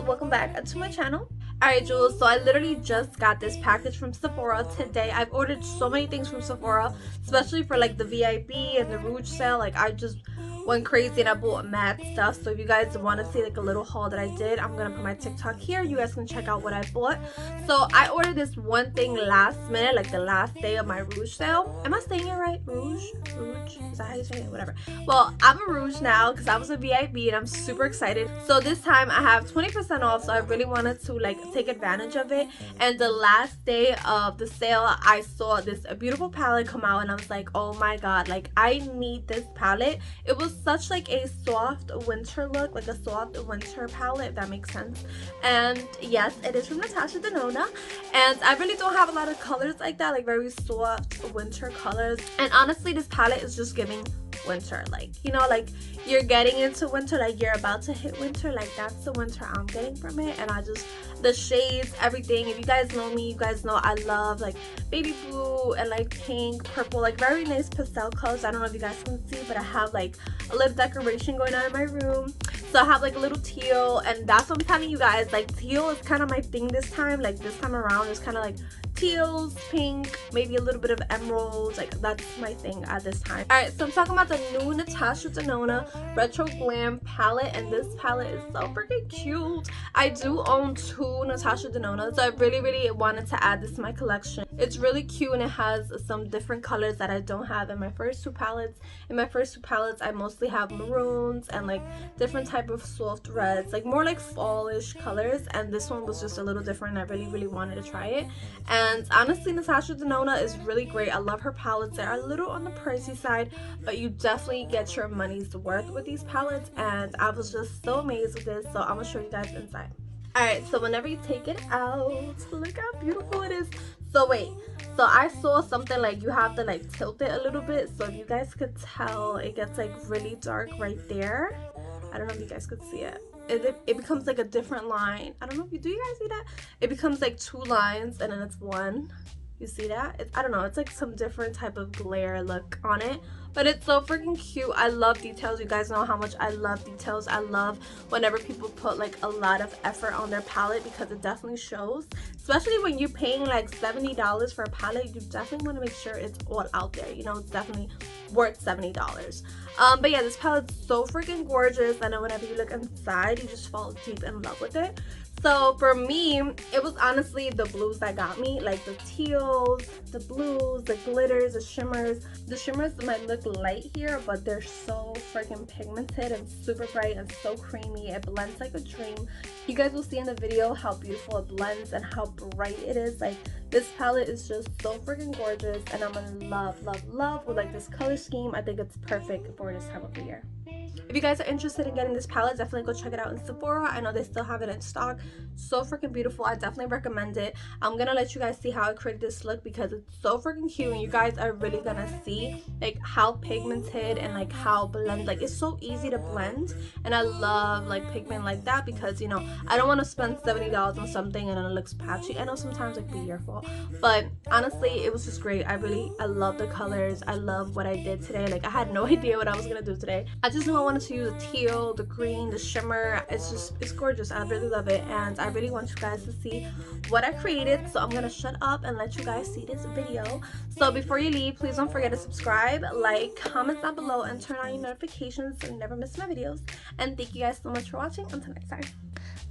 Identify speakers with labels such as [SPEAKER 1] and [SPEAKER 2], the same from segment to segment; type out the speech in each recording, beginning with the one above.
[SPEAKER 1] welcome back to my channel. Alright, Jules, so I literally just got this package from Sephora today. I've ordered so many things from Sephora, especially for like the VIP and the Rouge sale. Like I just went crazy and I bought mad stuff. So if you guys want to see like a little haul that I did, I'm gonna put my TikTok here. You guys can check out what I bought. So I ordered this one thing last minute, like the last day of my Rouge sale. Am I saying it right? Rouge? Is that how you say it? Whatever. Well, I'm a Rouge now because I was a VIP and I'm super excited. So this time I have 20% off, so I really wanted to like take advantage of it. And the last day of the sale, I saw this beautiful palette come out and I was like, oh my god, like I need this palette. It was such like a soft winter look, like a soft winter palette, if that makes sense. And yes, it is from Natasha Denona, and I really don't have a lot of colors like that, like very soft winter colors. And honestly, this palette is just giving winter, like, you know, like you're getting into winter, like you're about to hit winter, like that's the winter I'm getting from it. And I just, the shades, everything, if you guys know me, you guys know I love like baby blue and like pink, purple, like very nice pastel colors. I don't know if you guys can see, but I have like a little decoration going on in my room. So I have like a little teal, and that's what I'm telling you guys, like teal is kind of my thing this time. Like this time around it's kind of like teals, pink, maybe a little bit of emeralds, like that's my thing at this time. All right, so I'm talking about the new Natasha Denona Retro Glam palette, and this palette is so freaking cute. I do own two Natasha Denonas, so I really wanted to add this to my collection. It's really cute and it has some different colors that I don't have in my first two palettes. In my first two palettes, I mostly have maroons and like different type of soft reds, like more like fallish colors, and this one was just a little different. I really wanted to try it. And honestly, Natasha Denona is really great. I love her palettes. They're a little on the pricey side, but you definitely get your money's worth with these palettes, and I was just so amazed with this. So I'm gonna show you guys inside. Alright, so whenever you take it out, look how beautiful it is. So wait, so I saw something like you have to like tilt it a little bit, so if you guys could tell, it gets like really dark right there. I don't know if you guys could see it. It becomes like a different line. I don't know if you guys see that? It becomes like two lines and then it's one. You see that? I don't know, it's like some different type of glare look on it, but it's so freaking cute. I love details. You guys know how much I love details. I love whenever people put like a lot of effort on their palette, because it definitely shows, especially when you're paying like $70 for a palette. You definitely want to make sure it's all out there, you know, it's definitely worth $70. But yeah, this palette's so freaking gorgeous, and then whenever you look inside, you just fall deep in love with it. So for me, it was honestly the blues that got me, like the teals, the blues, the glitters, the shimmers. The shimmers might look light here, but they're so freaking pigmented and super bright and so creamy. It blends like a dream. You guys will see in the video how beautiful it blends and how bright it is. Like this palette is just so freaking gorgeous, and I'm in love with like this color scheme. I think it's perfect for this time of the year. If you guys are interested in getting this palette, definitely go check it out in Sephora. I know they still have it in stock. So freaking beautiful. I definitely recommend it. I'm gonna let you guys see how I created this look because it's so freaking cute, and you guys are really gonna see like how pigmented and like how blend, like it's so easy to blend. And I love like pigment like that because, you know, I don't want to spend $70 on something and then it looks patchy. I know sometimes it can be your fault, but honestly it was just great. I love the colors. I love what I did today. Like I had no idea what I was gonna do today. I just knew I wanted to use the teal, the green, the shimmer. It's gorgeous. I really love it, and I really want you guys to see what I created. So I'm gonna shut up and let you guys see this video. So before you leave, please don't forget to subscribe, like, comment down below, and turn on your notifications so you never miss my videos. And thank you guys so much for watching. Until next time.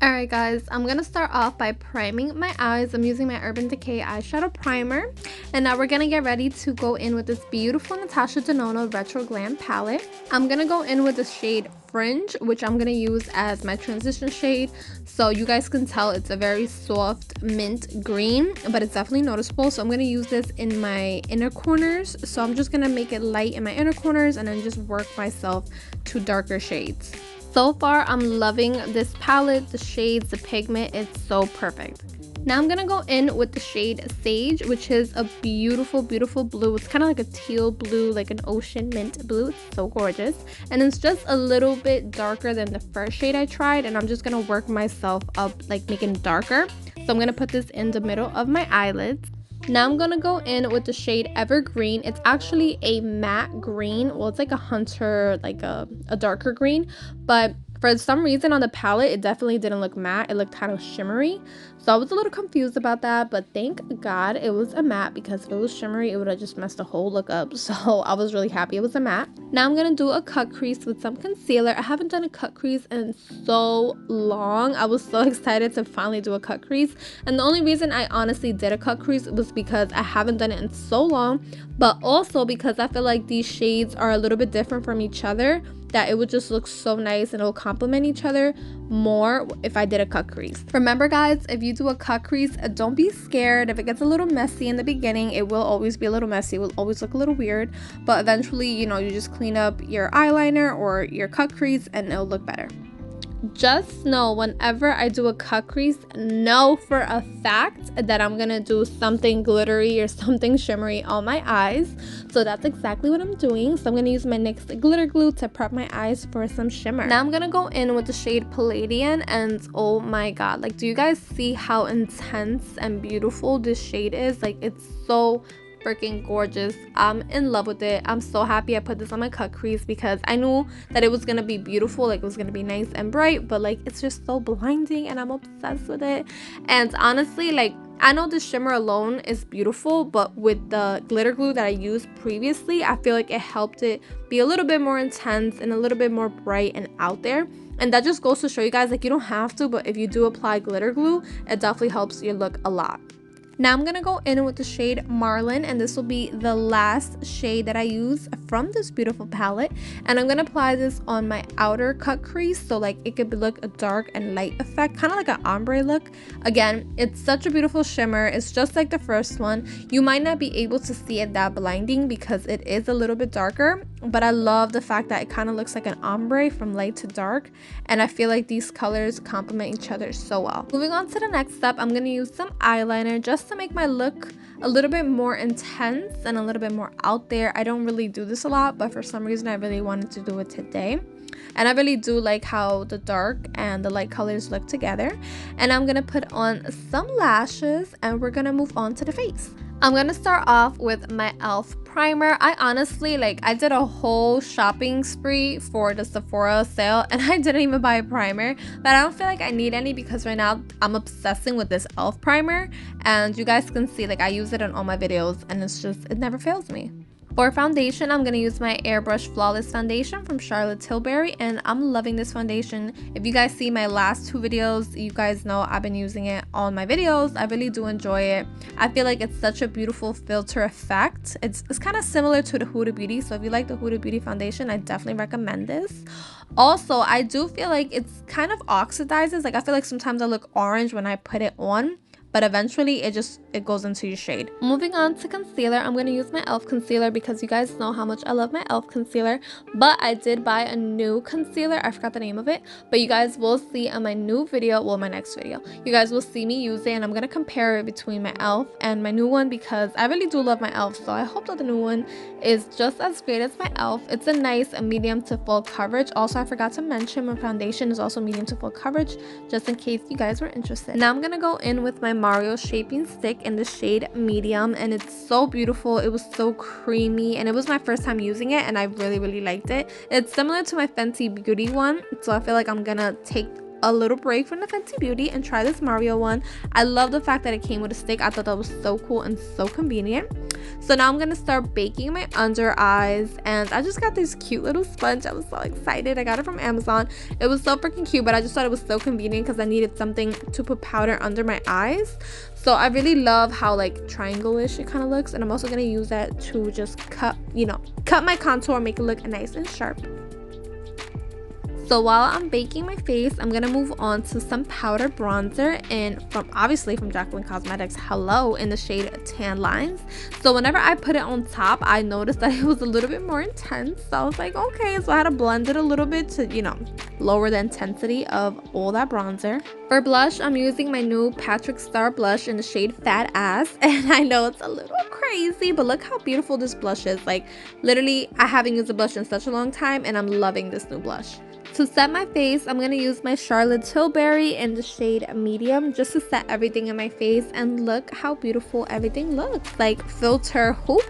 [SPEAKER 1] Alright guys, I'm gonna start off by priming my eyes. I'm using my Urban Decay Eyeshadow primer, and now we're gonna get ready to go in with this beautiful Natasha Denona Retro Glam palette. I'm gonna go in with the shade Fringe, which I'm gonna use as my transition shade. So you guys can tell it's a very soft mint green, but it's definitely noticeable. So I'm gonna use this in my inner corners. So I'm just gonna make it light in my inner corners and then just work myself to darker shades. So far, I'm loving this palette, the shades, the pigment, it's so perfect. Now I'm gonna go in with the shade Sage, which is a beautiful blue. It's kind of like a teal blue, like an ocean mint blue. It's so gorgeous, and it's just a little bit darker than the first shade I tried, and I'm just gonna work myself up, like making it darker. So I'm gonna put this in the middle of my eyelids. Now I'm gonna go in with the shade Evergreen. It's actually a matte green. Well, it's like a hunter, like a darker green, but For some reason on the palette, it definitely didn't look matte. It looked kind of shimmery. So I was a little confused about that, but thank God it was a matte, because if it was shimmery, it would have just messed the whole look up. So I was really happy it was a matte. Now I'm going to do a cut crease with some concealer. I haven't done a cut crease in so long. I was so excited to finally do a cut crease. And the only reason I honestly did a cut crease was because I haven't done it in so long, but also because I feel like these shades are a little bit different from each other, that it would just look so nice and it will complement each other more if I did a cut crease. Remember guys, if you do a cut crease, don't be scared. If it gets a little messy in the beginning, it will always be a little messy. It will always look a little weird, but eventually, you know, you just clean up your eyeliner or your cut crease and it'll look better. Just know whenever I do a cut crease, know for a fact that I'm gonna do something glittery or something shimmery on my eyes. So that's exactly what I'm doing. So I'm gonna use my NYX glitter glue to prep my eyes for some shimmer. Now I'm gonna go in with the shade Palladian, and oh my god, like, do you guys see how intense and beautiful this shade is? Like, it's so freaking gorgeous. I'm in love with it. I'm so happy I put this on my cut crease, because I knew that it was gonna be beautiful, like it was gonna be nice and bright, but like it's just so blinding and I'm obsessed with it. And honestly, like, I know the shimmer alone is beautiful, but with the glitter glue that I used previously, I feel like it helped it be a little bit more intense and a little bit more bright and out there. And that just goes to show you guys, like, you don't have to, but if you do apply glitter glue, it definitely helps your look a lot. Now I'm going to go in with the shade Marlin, and this will be the last shade that I use from this beautiful palette. And I'm going to apply this on my outer cut crease, so like it could look a dark and light effect, kind of like an ombre look. Again, it's such a beautiful shimmer. It's just like the first one. You might not be able to see it that blinding because it is a little bit darker, but I love the fact that it kind of looks like an ombre from light to dark, and I feel like these colors complement each other so well. Moving on to the next step, I'm going to use some eyeliner just to make my look a little bit more intense and a little bit more out there. I don't really do this a lot, but for some reason I really wanted to do it today. And I really do like how the dark and the light colors look together. And I'm gonna put on some lashes, and we're gonna move on to the face. I'm gonna start off with my e.l.f. primer. I honestly, like, I did a whole shopping spree for the Sephora sale, and I didn't even buy a primer, but I don't feel like I need any because right now I'm obsessing with this e.l.f. primer, and you guys can see, like, I use it in all my videos and it's just, it never fails me. For foundation, I'm going to use my Airbrush Flawless Foundation from Charlotte Tilbury, and I'm loving this foundation. If you guys see my last two videos, you guys know I've been using it on my videos. I really do enjoy it. I feel like it's such a beautiful filter effect. It's kind of similar to the Huda Beauty, so if you like the Huda Beauty foundation, I definitely recommend this. Also, I do feel like it's kind of oxidizes. Like, I feel like sometimes I look orange when I put it on, but eventually it goes into your shade. Moving on to concealer, I'm going to use my e.l.f. concealer because you guys know how much I love my e.l.f. concealer, but I did buy a new concealer. I forgot the name of it, but you guys will see on my new video, well, my next video, you guys will see me use it, and I'm going to compare it between my e.l.f. and my new one because I really do love my e.l.f. So I hope that the new one is just as great as my e.l.f. It's a nice medium to full coverage. Also, I forgot to mention my foundation is also medium to full coverage, just in case you guys were interested. Now I'm going to go in with my Mario shaping stick in the shade medium, and it's so beautiful. It was so creamy, and it was my first time using it, and I really liked it. It's similar to my Fenty Beauty one, so I feel like I'm gonna take a little break from the Fenty Beauty and try this Mario one. I love the fact that it came with a stick. I thought that was so cool and so convenient. So now I'm gonna start baking my under eyes, and I just got this cute little sponge. I was so excited. I got it from Amazon. It was so freaking cute, but I just thought it was so convenient because I needed something to put powder under my eyes. So I really love how like triangle-ish it kind of looks, and I'm also gonna use that to just cut my contour, make it look nice and sharp. So while I'm baking my face, I'm gonna move on to some powder bronzer, and obviously from Jaclyn Cosmetics, hello, in the shade Tan Lines. So whenever I put it on top, I noticed that it was a little bit more intense. So I was like, okay, so I had to blend it a little bit to, lower the intensity of all that bronzer. For blush, I'm using my new Patrick Star blush in the shade Fat Ass, and I know it's a little crazy, but look how beautiful this blush is. Like, literally, I haven't used a blush in such a long time, and I'm loving this new blush. To set my face, I'm going to use my Charlotte Tilbury in the shade medium just to set everything in my face, and look how beautiful everything looks. Like, filter hoop.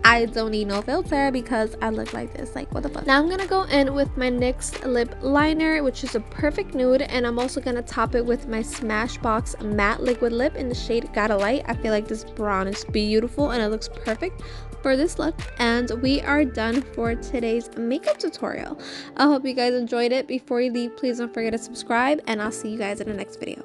[SPEAKER 1] I don't need no filter because I look like this. Like, what the fuck? Now I'm gonna go in with my NYX lip liner, which is a perfect nude, and I'm also gonna top it with my Smashbox matte liquid lip in the shade Gotta Light. I feel like this brown is beautiful and it looks perfect for this look. And we are done for today's makeup tutorial. I hope you guys enjoyed it. Before you leave, please don't forget to subscribe, and I'll see you guys in the next video.